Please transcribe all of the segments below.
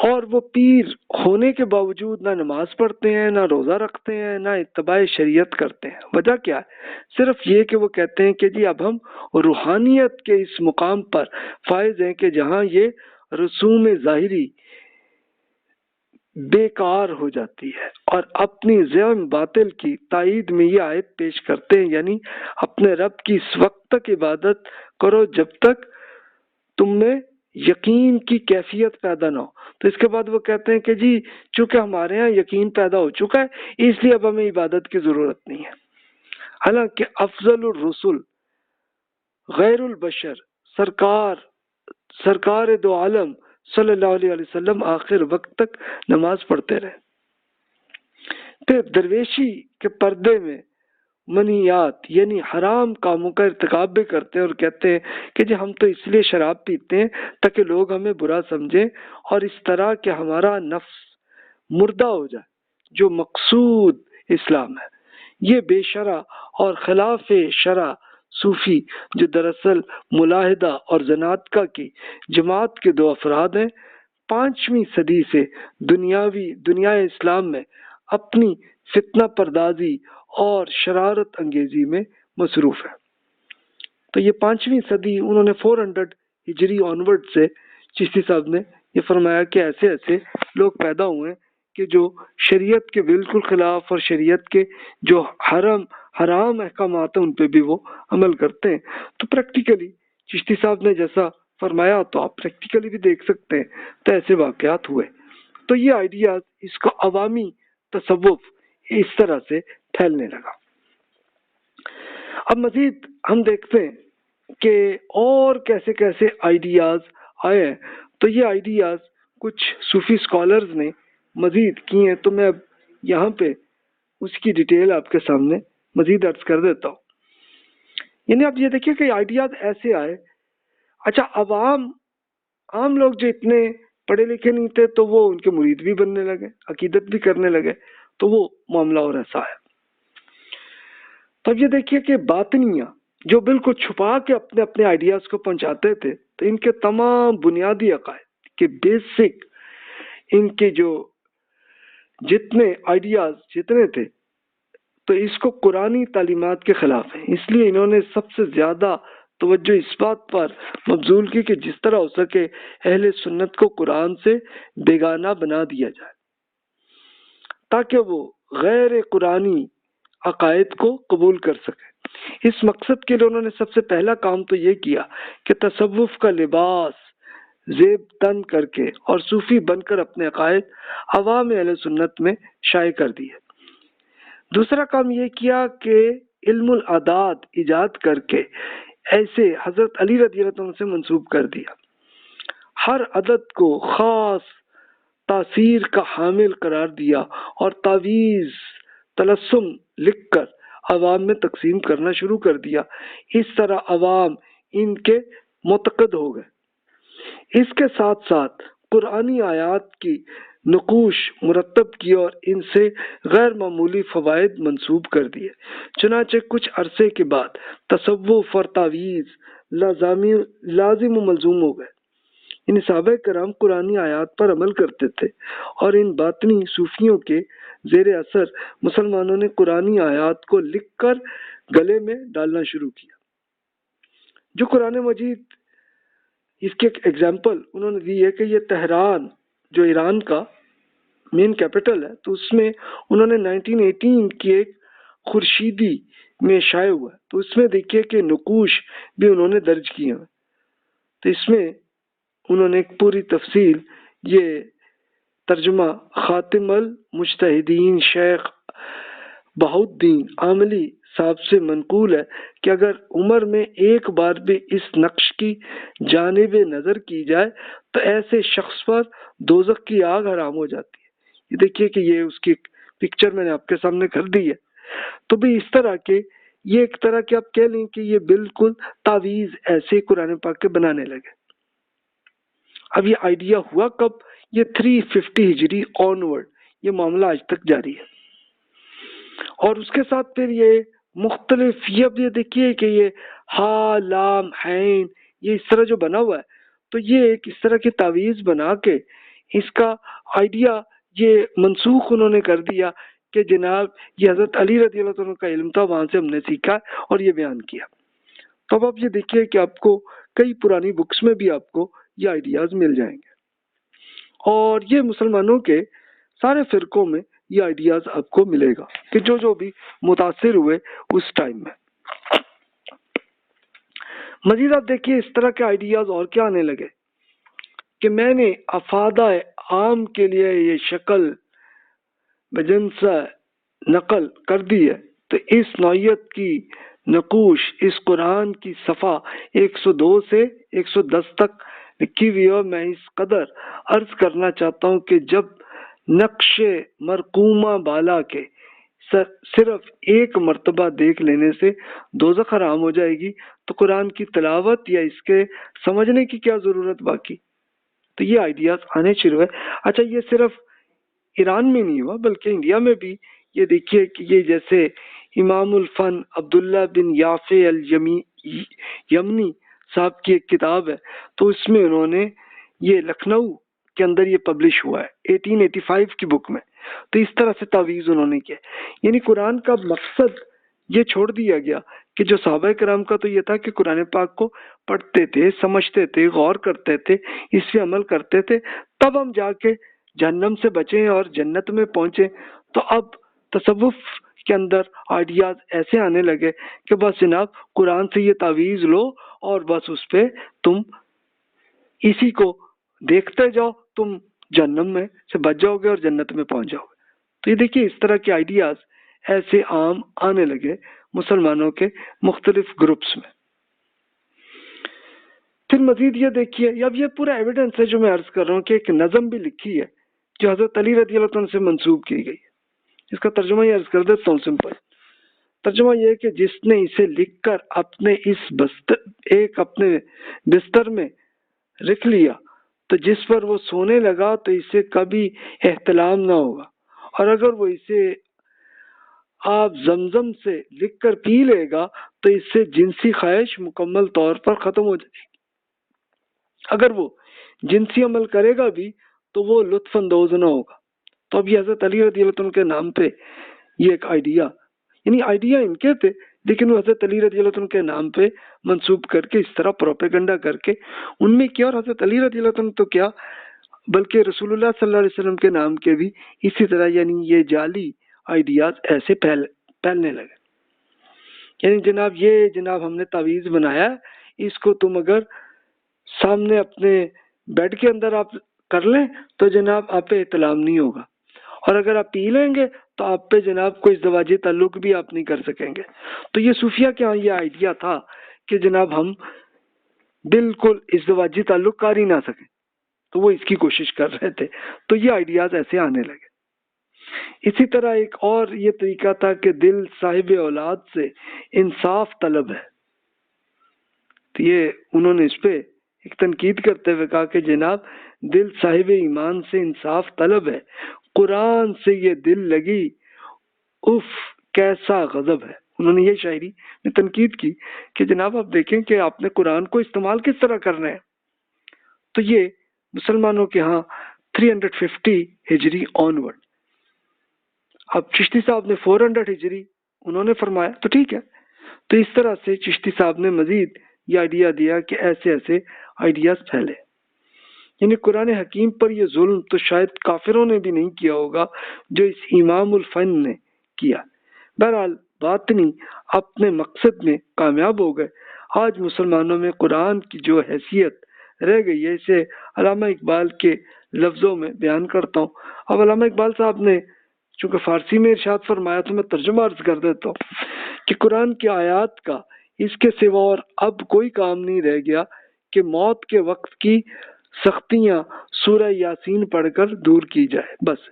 اور وہ پیر ہونے کے باوجود نہ نماز پڑھتے ہیں، نہ روزہ رکھتے ہیں، نہ اتباع شریعت کرتے ہیں۔ وجہ کیا ہے؟ صرف یہ کہ وہ کہتے ہیں کہ جی اب ہم روحانیت کے اس مقام پر فائز ہیں کہ جہاں یہ رسوم ظاہری بیکار ہو جاتی ہے، اور اپنی زعم باطل کی تائید میں یہ آیت پیش کرتے ہیں، یعنی اپنے رب کی اس وقت تک عبادت کرو جب تک تم میں یقین کی کیفیت پیدا نہ ہو۔ تو اس کے بعد وہ کہتے ہیں کہ جی چونکہ ہمارے ہاں یقین پیدا ہو چکا ہے اس لیے اب ہمیں عبادت کی ضرورت نہیں ہے، حالانکہ افضل الرسل غیر البشر سرکار دو عالم صلی اللہ علیہ وسلم آخر وقت تک نماز پڑھتے رہے۔ پھر درویشی کے پردے میں منیات یعنی حرام کاموں کا ارتکاب بھی کرتے ہیں، اور کہتے ہیں کہ جی ہم تو اس لیے شراب پیتے ہیں تاکہ لوگ ہمیں برا سمجھیں اور اس طرح کہ ہمارا نفس مردہ ہو جائے، جو مقصود اسلام ہے۔ یہ بے شرع اور خلاف شرع صوفی جو دراصل ملاحدہ اور زنادقہ کی جماعت کے دو افراد ہیں، 5ویں صدی سے دنیا اسلام میں اپنی فتنہ پردازی اور شرارت انگیزی میں مصروف ہے۔ تو یہ 5ویں صدی انہوں نے 400 ہجری آنورڈ سے چشتی صاحب نے یہ فرمایا کہ ایسے ایسے لوگ پیدا ہوئے ہیں کہ جو شریعت کے بالکل خلاف اور شریعت کے جو حرام احکامات ہیں ان پہ بھی وہ عمل کرتے ہیں۔ تو پریکٹیکلی چشتی صاحب نے جیسا فرمایا تو آپ پریکٹیکلی بھی دیکھ سکتے ہیں، تو ایسے واقعات ہوئے۔ تو یہ آئیڈیاز اس کا عوامی تصوف اس طرح سے پھیلنے لگا۔ اب مزید ہم دیکھتے ہیں کہ اور کیسے کیسے آئیڈیاز آئے ہیں، تو یہ آئیڈیاز کچھ صوفی اسکالرز نے مزید کی ہیں، تو میں اب یہاں پہ اس کی ڈیٹیل آپ کے سامنے مزید عرض کر دیتا ہوں۔ یعنی آپ یہ دیکھیے کہ آئیڈیاز ایسے آئے، اچھا عام لوگ جو اتنے پڑھے لکھے نہیں تھے تو وہ ان کے مرید بھی بننے لگے، عقیدت بھی کرنے لگے، تو وہ معاملہ اور ایسا ہے۔ تب یہ دیکھیے کہ باطنیہ جو بالکل چھپا کے اپنے اپنے آئیڈیاز کو پہنچاتے تھے، تو ان کے تمام بنیادی عقائد کے بیسک ان کے جو جتنے آئیڈیاز جتنے تھے تو اس کو قرآنی تعلیمات کے خلاف ہیں، اس لیے انہوں نے سب سے زیادہ توجہ اس بات پر مبذول کی کہ جس طرح ہو سکے اہل سنت کو قرآن سے بیگانہ بنا دیا جائے تاکہ وہ غیر قرآنی عقائد کو قبول کر سکے۔ اس مقصد کے لیے انہوں نے سب سے پہلا کام تو یہ کیا کہ تصوف کا لباس زیب تن کر کے اور صوفی بن کر اپنے عقائد عوام اہل سنت میں شائع کر دیے۔ دوسرا کام یہ کیا کہ علم العداد ایجاد کر کے ایسے حضرت علی رضی اللہ عنہ سے منسوب کر دیا، ہر عدد کو خاص تاثیر کا حامل قرار دیا اور تعویذ طلسم لکھ کر عوام میں تقسیم کرنا شروع کر دیا۔ اس طرح عوام ان کے معتقد ہو گئے۔ اس کے ساتھ ساتھ قرآنی آیات کی نقوش مرتب کیے اور ان سے غیر معمولی فوائد منسوب کر دیے۔ چنانچہ کچھ عرصے کے بعد تصوف اور تعویذ لازم و ملزوم ہو گئے۔ ان صحابہ کرام قرآنی آیات پر عمل کرتے تھے اور ان باطنی صوفیوں کے زیر اثر مسلمانوں نے قرآنی آیات کو لکھ کر گلے میں ڈالنا شروع کیا۔ جو قرآن مجید اس کے ایک ایگزامپل انہوں نے دی ہے کہ یہ تہران جو ایران کا مین کیپٹل ہے، تو اس میں انہوں نے 1918 کی ایک خورشیدی میں شائع ہوا ہے، تو اس میں دیکھیے کہ نقوش بھی انہوں نے درج کیے ہیں۔ تو اس میں انہوں نے ایک پوری تفصیل، یہ ترجمہ خاتم المجتہدین شیخ بہاؤالدین عاملی صاحب سے منقول ہے کہ اگر عمر میں ایک بار بھی اس نقش کی جانب نظر کی جائے تو ایسے شخص پر دوزخ کی آگ حرام ہو جاتی ہے۔ یہ دیکھیے کہ یہ اس کی پکچر میں نے آپ کے سامنے کر دی ہے۔ تو بھی اس طرح کے یہ ایک طرح کے آپ کہہ لیں کہ یہ بالکل تعویذ ایسے قرآن پاک کے بنانے لگے۔ اب یہ آئیڈیا ہوا کب؟ یہ 350 ہجری آنورڈ یہ معاملہ آج تک جاری ہے۔ اور اس کے ساتھ پھر یہ مختلف یہ دیکھیے کہ یہ ہا لام عین یہ اس طرح جو بنا ہوا ہے، تو یہ ایک اس طرح کی تعویذ بنا کے اس کا آئیڈیا یہ منسوخ انہوں نے کر دیا کہ جناب یہ حضرت علی رضی اللہ عنہ کا علم تھا، وہاں سے ہم نے سیکھا اور یہ بیان کیا۔ تو اب آپ یہ دیکھیے کہ آپ کو کئی پرانی بکس میں بھی آپ کو یہ آئیڈیاز مل جائیں گے، اور یہ مسلمانوں کے سارے فرقوں میں یہ آئیڈیاز آپ کو ملے گا کہ جو بھی متاثر ہوئے اس ٹائم میں۔ مزید آپ دیکھیے اس طرح کے آئیڈیاز اور کیا آنے لگے کہ میں نے افادہ عام کے لیے یہ شکل بجنسا نقل کر دی ہے، تو اس نوعیت کی نقوش اس قرآن کی صفحہ 102 سے 110 تک لکھی ہوئی ہے۔ میں اس قدر عرض کرنا چاہتا ہوں کہ جب نقش مرقومہ بالا کے صرف ایک مرتبہ دیکھ لینے سے دوزخ حرام ہو جائے گی، تو قرآن کی تلاوت یا اس کے سمجھنے کی کیا ضرورت باقی؟ تو یہ آئیڈیاز آنے شروع ہے۔ اچھا، یہ صرف ایران میں نہیں ہوا بلکہ انڈیا میں بھی یہ دیکھیے کہ یہ جیسے امام الفن عبداللہ بن یافع یمنی صاحب کی ایک کتاب ہے، تو اس میں انہوں نے یہ لکھنؤ کے اندر یہ پبلش ہوا ہے 1885 کی بک میں۔ تو اس طرح سے تعویذ انہوں نے کیا، یعنی قرآن کا مقصد یہ چھوڑ دیا گیا کہ جو صحابہ کرام کا تو یہ تھا کہ قرآن پاک کو پڑھتے تھے، سمجھتے تھے، غور کرتے تھے، اس پہ عمل کرتے تھے، تب ہم جا کے جہنم سے بچیں اور جنت میں پہنچیں۔ تو اب تصوف کے اندر آئیڈیاز ایسے آنے لگے کہ بس جناب قرآن سے یہ تعویذ لو اور بس اس پہ تم اسی کو دیکھتے جاؤ، تم جہنم میں سے بچ جاؤ گے اور جنت میں پہنچ جاؤ گے۔ تو یہ دیکھیے اس طرح کے آئیڈیاز ایسے عام آنے لگے مسلمانوں کے مختلف گروپس میں۔ پھر مزید یہ دیکھیے، اب یہ پورا ایویڈنس ہے جو میں عرض کر رہا ہوں کہ ایک نظم بھی لکھی ہے جو حضرت علی رضی اللہ عنہ سے منسوب کی گئی ہے۔ اس کا ترجمہ یہ عرض کر دیتا ہوں سمپل ترجمہ یہ ہے کہ جس نے اسے لکھ کر اپنے اپنے بستر میں رکھ لیا تو جس پر وہ سونے لگا تو اسے کبھی احتلام نہ ہوگا، اور اگر وہ اسے آپ زمزم سے لکھ کر پی لے گا تو اس سے جنسی خواہش مکمل طور پر ختم ہو جائے گی۔ اگر وہ جنسی عمل کرے گا بھی تو وہ لطف اندوز نہ ہوگا۔ تو اب یہ حضرت علی رضی اللہ عنہ کے نام پہ یہ ایک آئیڈیا، یعنی آئیڈیا ان کے تھے لیکن وہ حضرت علی رضی اللہ عنہ کے نام پہ منسوب کر کے اس طرح پروپیگنڈا کر کے ان میں کیا، اور حضرت علی رضی اللہ عنہ تو کیا بلکہ رسول اللہ صلی اللہ علیہ وسلم کے نام کے بھی اسی طرح، یعنی یہ جعلی آئیڈیاز ایسے پھیلنے لگے۔ یعنی جناب ہم نے تعویذ بنایا ہے، اس کو تم اگر سامنے اپنے بیڈ کے اندر آپ کر لیں تو جناب آپ پہ اطلاع نہیں ہوگا، اور اگر آپ پی لیں گے تو آپ پہ جناب کوئی ازدواجی تعلق بھی آپ نہیں کر سکیں گے۔ تو یہ صوفیہ کے ہاں یہ آئیڈیا تھا کہ جناب ہم بالکل ازدواجی تعلق کر ہی نہ سکیں، تو وہ اس کی کوشش کر رہے تھے۔ تو یہ آئیڈیاز ایسے آنے لگے۔ اسی طرح ایک اور یہ طریقہ تھا کہ دل صاحب اولاد سے انصاف طلب ہے، تو یہ انہوں نے اس پہ ایک تنقید کرتے ہوئے کہا کہ جناب دل صاحب ایمان سے انصاف طلب ہے، قرآن سے یہ دل لگی اف کیسا غضب ہے۔ انہوں نے یہ شاعری میں تنقید کی کہ جناب آپ دیکھیں کہ آپ نے قرآن کو استعمال کس طرح کرنا ہے۔ تو یہ مسلمانوں کے ہاں 350 ہجری آنورڈ، اب چشتی صاحب نے 400 ہجری انہوں نے فرمایا تو ٹھیک ہے۔ تو اس طرح سے چشتی صاحب نے مزید یہ آئیڈیا دیا کہ ایسے ایسے آئیڈیاز پھیلے، یعنی قرآن حکیم پر یہ ظلم تو شاید کافروں نے بھی نہیں کیا ہوگا جو اس امام الفن نے کیا۔ بہرحال باطنی اپنے مقصد میں کامیاب ہو گئے۔ آج مسلمانوں میں قرآن کی جو حیثیت رہ گئی ہے اسے علامہ اقبال کے لفظوں میں بیان کرتا ہوں۔ اب علامہ اقبال صاحب نے چونکہ فارسی میں ارشاد فرمایا تو میں ترجمہ عرض کر دیتا ہوں کہ قرآن کی آیات کا اس کے سوا اور اب کوئی کام نہیں رہ گیا کہ موت کے وقت کی سختیاں سورہ یاسین پڑھ کر دور کی جائے۔ بس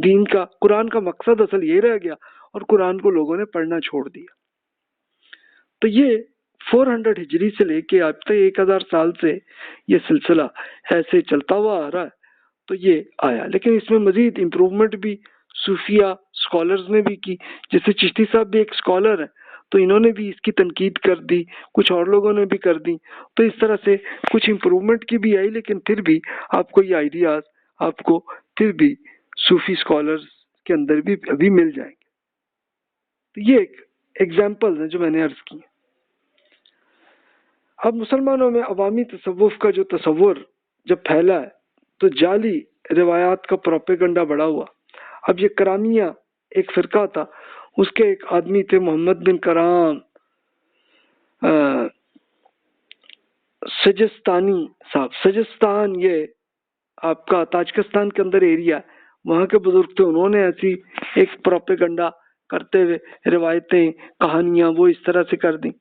دین کا قرآن کا مقصد اصل یہ رہ گیا اور قرآن کو لوگوں نے پڑھنا چھوڑ دیا۔ تو یہ 400 ہجری سے لے کے اب تک 1000 سال سے یہ سلسلہ ایسے چلتا ہوا آ رہا ہے۔ تو یہ آیا، لیکن اس میں مزید امپروومنٹ بھی صوفیہ اسکالرز نے بھی کی، جیسے چشتی صاحب بھی ایک اسکالر ہیں تو انہوں نے بھی اس کی تنقید کر دی، کچھ اور لوگوں نے بھی کر دی۔ تو اس طرح سے کچھ امپروومنٹ کی بھی آئی، لیکن پھر بھی آپ کو یہ آئیڈیاز آپ کو پھر بھی صوفی اسکالرز کے اندر بھی ابھی مل جائیں گے. تو یہ ایک ایگزامپل ہے جو میں نے عرض کی. اب مسلمانوں میں عوامی تصوف کا جو تصور جب پھیلا ہے تو جعلی روایات کا پروپیگنڈا بڑا ہوا. اب یہ کرامیہ ایک فرقہ تھا، اس کے ایک آدمی تھے محمد بن کرام سجستانی صاحب. سجستان یہ آپ کا تاجکستان کے اندر ایریا، وہاں کے بزرگ تھے. انہوں نے ایسی ایک پروپیگنڈا کرتے ہوئے روایتیں کہانیاں وہ اس طرح سے کر دیں.